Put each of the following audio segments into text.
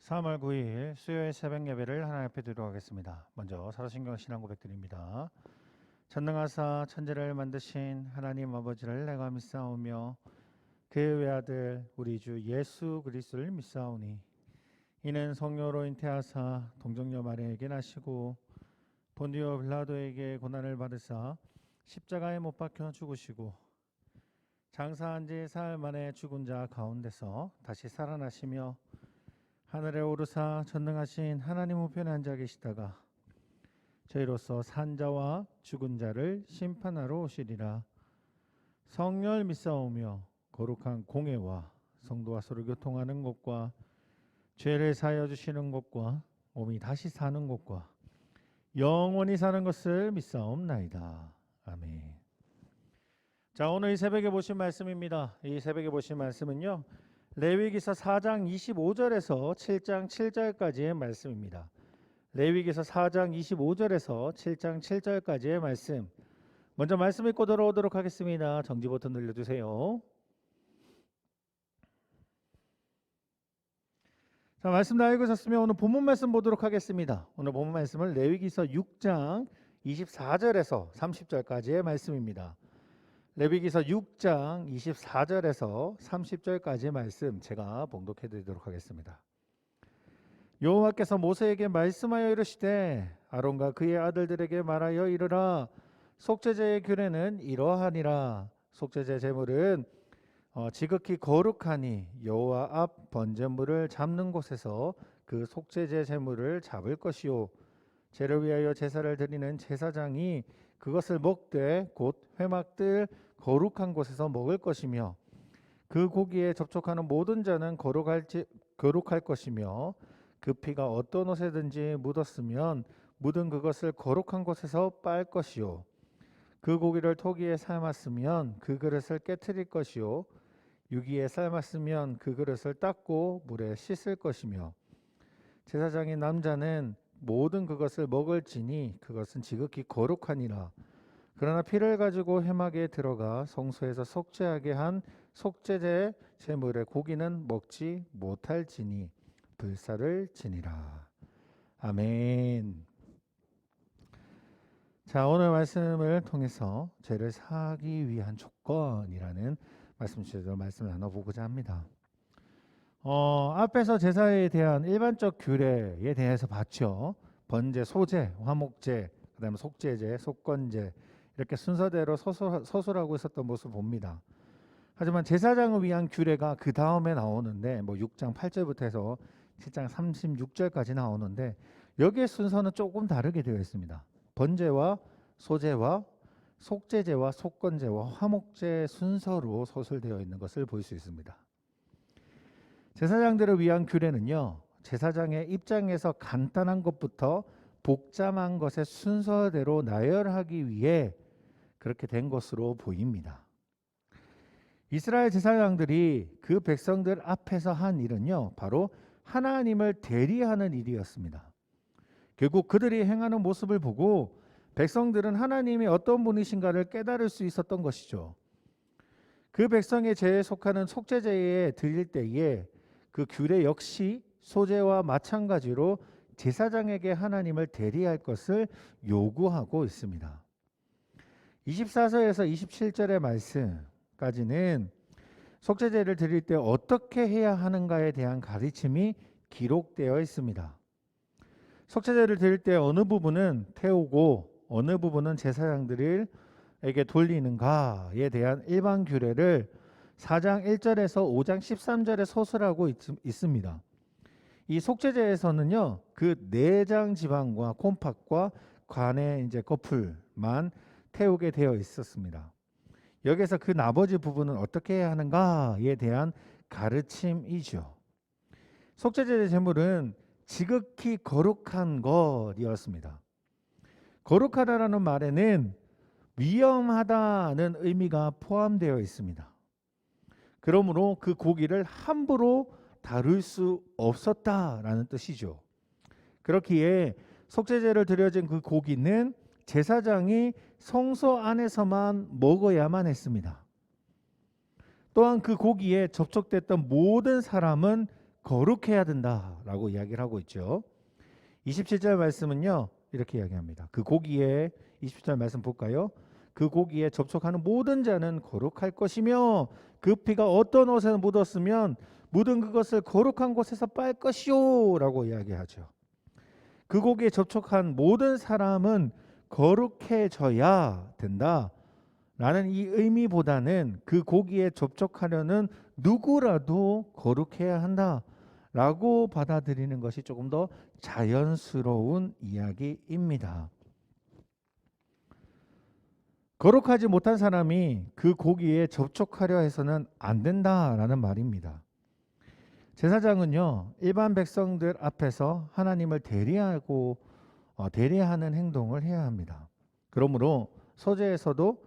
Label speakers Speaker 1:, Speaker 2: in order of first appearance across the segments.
Speaker 1: 3월 9일 수요일 새벽 예배를 하나님 앞에 드리도록 하겠습니다. 먼저 사도신경 신앙 고백드립니다. 전능하사 천지를 만드신 하나님 아버지를 내가 믿사오며 그의 외아들 우리 주 예수 그리스도를 믿사오니 이는 성령으로 잉태하사 동정녀 마리아에게 나시고 본디오 빌라도에게 고난을 받으사 십자가에 못 박혀 죽으시고 장사한 지 사흘 만에 죽은 자 가운데서 다시 살아나시며 하늘에 오르사 전능하신 하나님 우편에 앉아 계시다가 저희로서 산 자와 죽은 자를 심판하러 오시리라. 성령을 믿사오며 거룩한 공회와 성도와 서로 교통하는 것과 죄를 사하여 주시는 것과 몸이 다시 사는 것과 영원히 사는 것을 믿사옵나이다. 아멘. 자, 오늘 이 새벽에 보신 말씀입니다. 이 새벽에 보신 말씀은요, 레위기서 4장 25절에서 7장 7절까지의 말씀입니다. 레위기서 4장 25절에서 7장 7절까지의 말씀. 먼저 말씀 읽고 들어오도록 하겠습니다. 정지 버튼 눌러주세요. 자, 말씀 다 읽으셨으면 오늘 본문 말씀 보도록 하겠습니다. 오늘 본문 말씀은 레위기서 6장 24절에서 30절까지의 말씀입니다. 레위기서 6장 24절에서 30절까지의 말씀 제가 봉독해 드리도록 하겠습니다. 여호와께서 모세에게 말씀하여 이르시되 아론과 그의 아들들에게 말하여 이르라. 속죄제의 규례는 이러하니라. 속죄제 제물은 지극히 거룩하니 여호와 앞 번제물을 잡는 곳에서 그 속죄제 제물을 잡을 것이요 죄를 위하여 제사를 드리는 제사장이 그것을 먹되 곧 회막들 거룩한 곳에서 먹을 것이며 그 고기에 접촉하는 모든 자는 거룩할 것이며 그 피가 어떤 옷에든지 묻었으면 묻은 그것을 거룩한 곳에서 빨 것이요 그 고기를 토기에 삶았으면 그 그릇을 깨트릴 것이요 유기에 삶았으면 그 그릇을 닦고 물에 씻을 것이며 제사장인 남자는 모든 그것을 먹을지니 그것은 지극히 거룩하니라. 그러나 피를 가지고 회막에 들어가 성소에서 속죄하게 한 속죄제 제물의 고기는 먹지 못할지니 불사를 지니라. 아멘. 자, 오늘 말씀을 통해서 죄를 사하기 위한 조건이라는 말씀 주제로 말씀을 나눠보고자 합니다. 앞에서 제사에 대한 일반적 규례에 대해서 봤죠. 번제, 소제, 화목제, 그 다음에 속죄제, 속건제 이렇게 순서대로 서술하고 있었던 모습을 봅니다. 하지만 제사장을 위한 규례가 그 다음에 나오는데 6장 8절부터 해서 7장 36절까지 나오는데 여기에 순서는 조금 다르게 되어 있습니다. 번제와 소제와 속죄제와 속건제와 화목제 순서로 서술되어 있는 것을 볼 수 있습니다. 제사장들을 위한 규례는요, 제사장의 입장에서 간단한 것부터 복잡한 것의 순서대로 나열하기 위해 그렇게 된 것으로 보입니다. 이스라엘 제사장들이 그 백성들 앞에서 한 일은요, 바로 하나님을 대리하는 일이었습니다. 결국 그들이 행하는 모습을 보고 백성들은 하나님이 어떤 분이신가를 깨달을 수 있었던 것이죠. 그 백성의 죄에 속하는 속죄제에 드릴 때에 그 규례 역시 소제와 마찬가지로 제사장에게 하나님을 대리할 것을 요구하고 있습니다. 24절에서 27절의 말씀까지는 속죄제를 드릴 때 어떻게 해야 하는가에 대한 가르침이 기록되어 있습니다. 속죄제를 드릴 때 어느 부분은 태우고 어느 부분은 제사장들에게 돌리는가에 대한 일반 규례를 4장 1절에서 5장 13절에 서술하고 있습니다. 이 속죄제에서는요, 그 내장 지방과 콩팥과 관의 거풀만 태우게 되어 있었습니다. 여기서 그 나머지 부분은 어떻게 해야 하는가에 대한 가르침이죠. 속죄제 제물은 지극히 거룩한 것이었습니다. 거룩하다라는 말에는 위험하다는 의미가 포함되어 있습니다. 그러므로 그 고기를 함부로 다룰 수 없었다라는 뜻이죠. 그렇기에 속죄제를 드려진 그 고기는 제사장이 성소 안에서만 먹어야만 했습니다. 또한 그 고기에 접촉됐던 모든 사람은 거룩해야 된다라고 이야기를 하고 있죠. 27절 말씀은요. 이렇게 이야기합니다. 그 고기에 27절 말씀 볼까요? 그 고기에 접촉하는 모든 자는 거룩할 것이며 그 피가 어떤 옷에 묻었으면 묻은 그것을 거룩한 곳에서 빨 것이요 라고 이야기하죠. 그 고기에 접촉한 모든 사람은 거룩해져야 된다 라는 이 의미보다는 그 고기에 접촉하려는 누구라도 거룩해야 한다 라고 받아들이는 것이 조금 더 자연스러운 이야기입니다. 거룩하지 못한 사람이 그 고기에 접촉하려 해서는 안 된다라는 말입니다. 제사장은요, 일반 백성들 앞에서 하나님을 대리하는 행동을 해야 합니다. 그러므로 소제에서도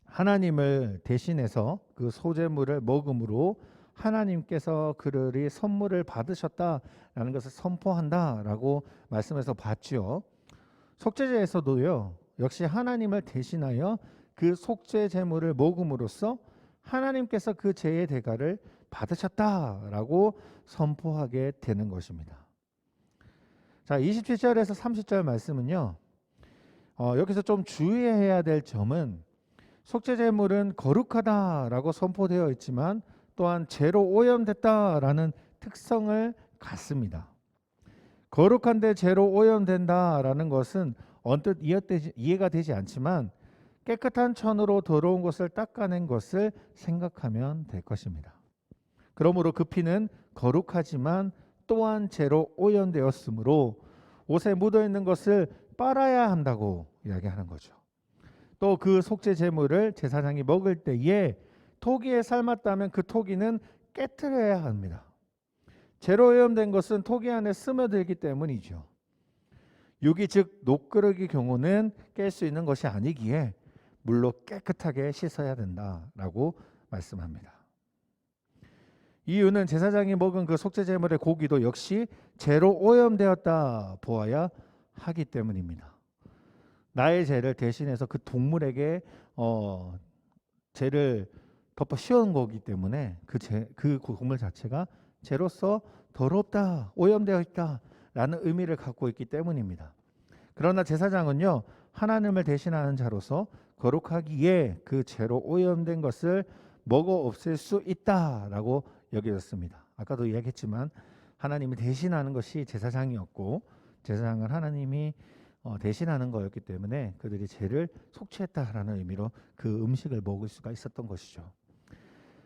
Speaker 1: 하나님을 대신해서 그 소제물을 먹음으로 하나님께서 그들이 선물을 받으셨다라는 것을 선포한다라고 말씀해서 봤죠. 속죄제에서도요, 역시 하나님을 대신하여 그 속죄 제물을 먹음으로써 하나님께서 그 죄의 대가를 받으셨다라고 선포하게 되는 것입니다. 자, 27절에서 30절 말씀은요. 여기서 좀 주의해야 될 점은 속죄 제물은 거룩하다라고 선포되어 있지만 또한 죄로 오염됐다라는 특성을 갖습니다. 거룩한데 죄로 오염된다라는 것은 언뜻 이해가 되지 않지만 깨끗한 천으로 더러운 것을 닦아낸 것을 생각하면 될 것입니다. 그러므로 그 피는 거룩하지만 또한 죄로 오염되었으므로 옷에 묻어있는 것을 빨아야 한다고 이야기하는 거죠. 또 그 속죄 제물을 제사장이 먹을 때에 토기에 삶았다면 그 토기는 깨트려야 합니다. 죄로 오염된 것은 토기 안에 스며들기 때문이죠. 유기 즉 녹그릇의 경우는 깰 수 있는 것이 아니기에 물로 깨끗하게 씻어야 된다라고 말씀합니다. 이유는 제사장이 먹은 그 속죄 제물의 고기도 역시 죄로 오염되었다 보아야 하기 때문입니다. 나의 죄를 대신해서 그 동물에게 죄를 덮어 씌운 거기 때문에 그 동물 자체가 죄로서 더럽다, 오염되어 있다라는 의미를 갖고 있기 때문입니다. 그러나 제사장은요, 하나님을 대신하는 자로서 거룩하기에 그 죄로 오염된 것을 먹어 없앨 수 있다라고 여겨졌습니다. 아까도 이야기했지만 하나님이 대신하는 것이 제사장이었고 제사장은 하나님이 대신하는 거였기 때문에 그들이 죄를 속죄했다라는 의미로 그 음식을 먹을 수가 있었던 것이죠.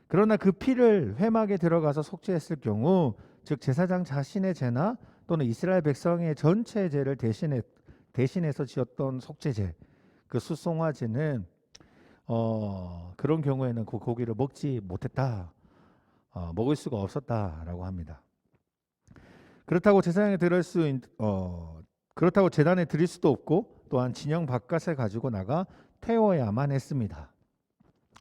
Speaker 1: 그러나 그 피를 회막에 들어가서 속죄했을 경우 즉 제사장 자신의 죄나 또는 이스라엘 백성의 전체 죄를 대신해서 지었던 속죄제 그 수송화제는 그런 경우에는 그 고기를 먹지 못했다, 먹을 수가 없었다라고 합니다. 그렇다고 그렇다고 제단에 드릴 수도 없고 또한 진영 바깥에 가지고 나가 태워야만 했습니다.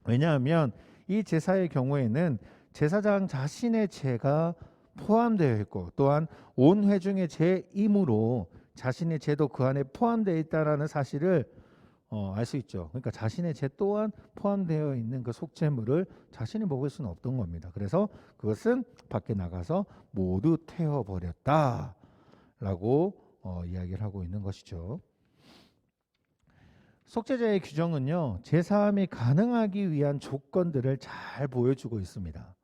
Speaker 1: 왜냐하면 이 제사의 경우에는 제사장 자신의 죄가 포함되어 있고 또한 온 회중의 죄이므로 자신의 죄도 그 안에 포함되어 있다라는 사실을 알 수 있죠. 그러니까 자신의 죄 또한 포함되어 있는 그 속죄물을 자신이 먹을 수는 없던 겁니다. 그래서 그것은 밖에 나가서 모두 태워버렸다라고 이야기를 하고 있는 것이죠. 속죄제의 규정은요, 제사함이 가능하기 위한 조건들을 잘 보여주고 있습니다.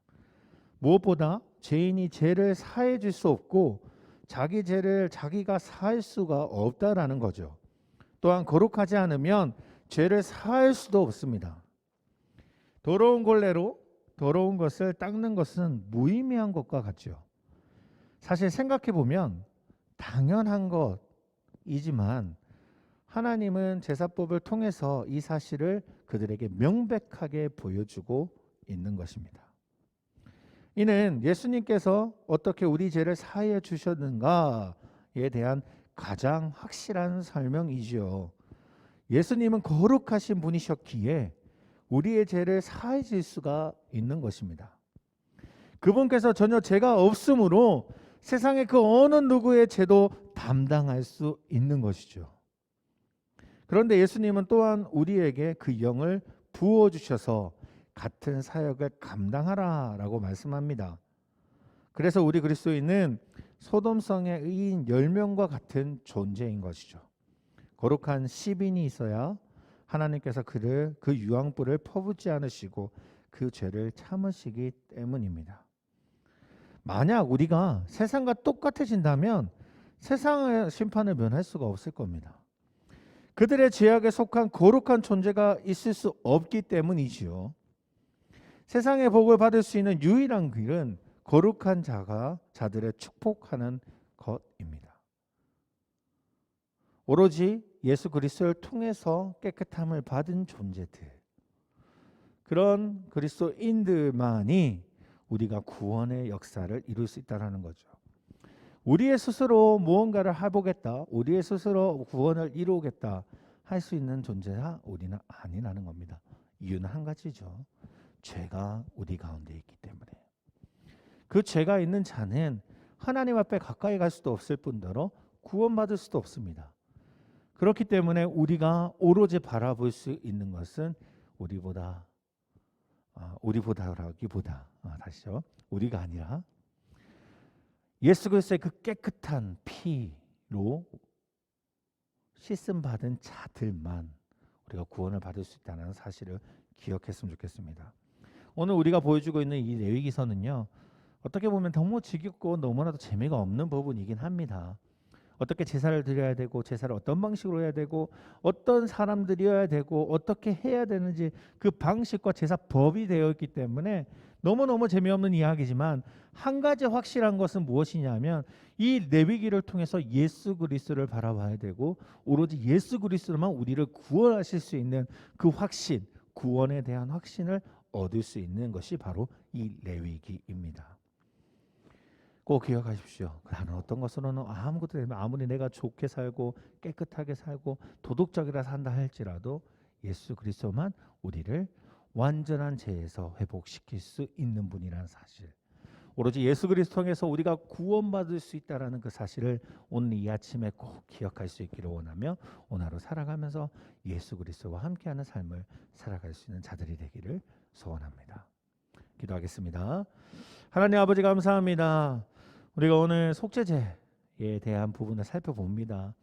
Speaker 1: 무엇보다 죄인이 죄를 사해 줄 수 없고 자기 죄를 자기가 사할 수가 없다라는 거죠. 또한 거룩하지 않으면 죄를 사할 수도 없습니다. 더러운 걸레로 더러운 것을 닦는 것은 무의미한 것과 같죠. 사실 생각해 보면 당연한 것이지만 하나님은 제사법을 통해서 이 사실을 그들에게 명백하게 보여주고 있는 것입니다. 이는 예수님께서 어떻게 우리 죄를 사하여 주셨는가에 대한 가장 확실한 설명이지요. 예수님은 거룩하신 분이셨기에 우리의 죄를 사하여 줄 수가 있는 것입니다. 그분께서 전혀 죄가 없으므로 세상의 그 어느 누구의 죄도 담당할 수 있는 것이죠. 그런데 예수님은 또한 우리에게 그 영을 부어주셔서 같은 사역을 감당하라라고 말씀합니다. 그래서 우리 그리스도인은 소돔성의 의인 10명과 같은 존재인 것이죠. 거룩한 시빈이 있어야 하나님께서 그를 그 유황불을 퍼붓지 않으시고 그 죄를 참으시기 때문입니다. 만약 우리가 세상과 똑같아진다면 세상의 심판을 면할 수가 없을 겁니다. 그들의 죄악에 속한 거룩한 존재가 있을 수 없기 때문이지요. 세상의 복을 받을 수 있는 유일한 길은 거룩한 자들의 축복하는 것입니다. 오로지 예수 그리스도를 통해서 깨끗함을 받은 존재들, 그런 그리스도인들만이 우리가 구원의 역사를 이룰 수 있다는 거죠. 우리의 스스로 무언가를 해보겠다, 우리의 스스로 구원을 이루겠다 할 수 있는 존재가 우리는 아니라는 겁니다. 이유는 한 가지죠. 죄가 우리 가운데 있기 때문에. 그 죄가 있는 자는 하나님 앞에 가까이 갈 수도 없을 뿐더러 구원받을 수도 없습니다. 그렇기 때문에 우리가 오로지 바라볼 수 있는 것은 다시요. 우리가 아니라 예수 그리스도의 그 깨끗한 피로 씻음 받은 자들만 우리가 구원을 받을 수 있다는 사실을 기억했으면 좋겠습니다. 오늘 우리가 보여주고 있는 이 레위기서는요, 어떻게 보면 너무 지겹고 너무나도 재미가 없는 부분이긴 합니다. 어떻게 제사를 드려야 되고, 제사를 어떤 방식으로 해야 되고, 어떤 사람들이어야 되고, 어떻게 해야 되는지 그 방식과 제사법이 되어 있기 때문에 너무너무 재미없는 이야기지만, 한 가지 확실한 것은 무엇이냐면 이 레위기를 통해서 예수 그리스도를 바라봐야 되고, 오로지 예수 그리스도만 우리를 구원하실 수 있는 그 확신, 구원에 대한 확신을 얻을 수 있는 것이 바로 이 레위기입니다. 꼭 기억하십시오. 다른 어떤 것으로는 아무것도 되면, 아무리 내가 좋게 살고 깨끗하게 살고 도덕적이라 산다 할지라도 예수 그리스도만 우리를 완전한 죄에서 회복시킬 수 있는 분이라는 사실, 오로지 예수 그리스도 통해서 우리가 구원받을 수 있다는 그 사실을 오늘 이 아침에 꼭 기억할 수 있기를 원하며, 오늘 하루 살아가면서 예수 그리스도와 함께하는 삶을 살아갈 수 있는 자들이 되기를 소원합니다. 기도하겠습니다. 하나님 아버지, 감사합니다. 우리가 오늘 속죄제에 대한 부분을 살펴봅니다.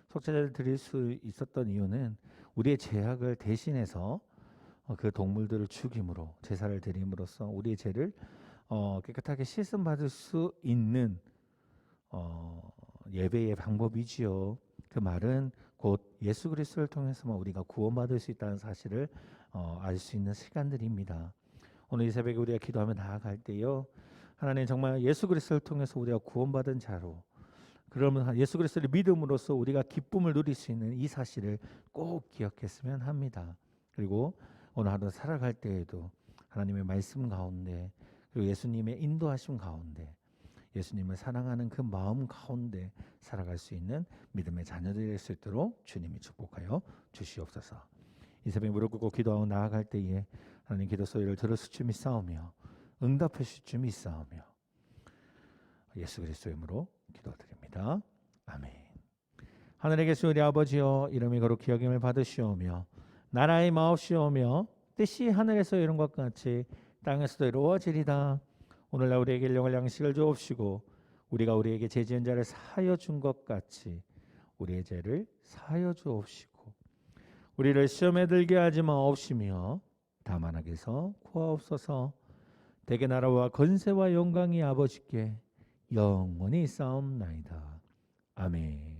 Speaker 1: 속죄제를 드릴 수 있었던 이유는 우리의 죄악을 대신해서 그 동물들을 죽임으로, 제사를 드림으로써 우리의 죄를 깨끗하게 씻음 받을 수 있는 예배의 방법이지요. 그 말은 곧 예수 그리스도를 통해서만 우리가 구원받을 수 있다는 사실을 알 수 있는 시간들입니다. 오늘 이 새벽에 우리가 기도하며 나아갈 때요, 하나님 정말 예수 그리스도를 통해서 우리가 구원받은 자로, 그러면 예수 그리스도를 믿음으로써 우리가 기쁨을 누릴 수 있는 이 사실을 꼭 기억했으면 합니다. 그리고 오늘 하루 살아갈 때에도 하나님의 말씀 가운데, 그리고 예수님의 인도하심 가운데, 예수님을 사랑하는 그 마음 가운데 살아갈 수 있는 믿음의 자녀들이 될 수 있도록 주님이 축복하여 주시옵소서. 이 새벽에 무릎 꿇고 기도하고 나아갈 때에 하나님 기도 소리를 들으실 줄 믿사오며 응답해 주실 줄 믿사오며 예수 그리스도의 이름으로 기도드립니다. 아멘. 하늘에 계신 우리 아버지여, 이름이 거룩히 여김을 받으시오며 나라의 마옵시오며 뜻이 하늘에서 이룬 것 같이 땅에서도 이루어지리다. 오늘날 우리에게 일용할 양식을 주옵시고 우리가 우리에게 죄 지은 자를 사하여 준 것 같이 우리의 죄를 사하여 주옵시고 우리를 시험에 들게 하지 마옵시며 다만 악에서 구하옵소서. 대개 나라와 건세와 영광이 아버지께 영원히 있사옵나이다. 아멘.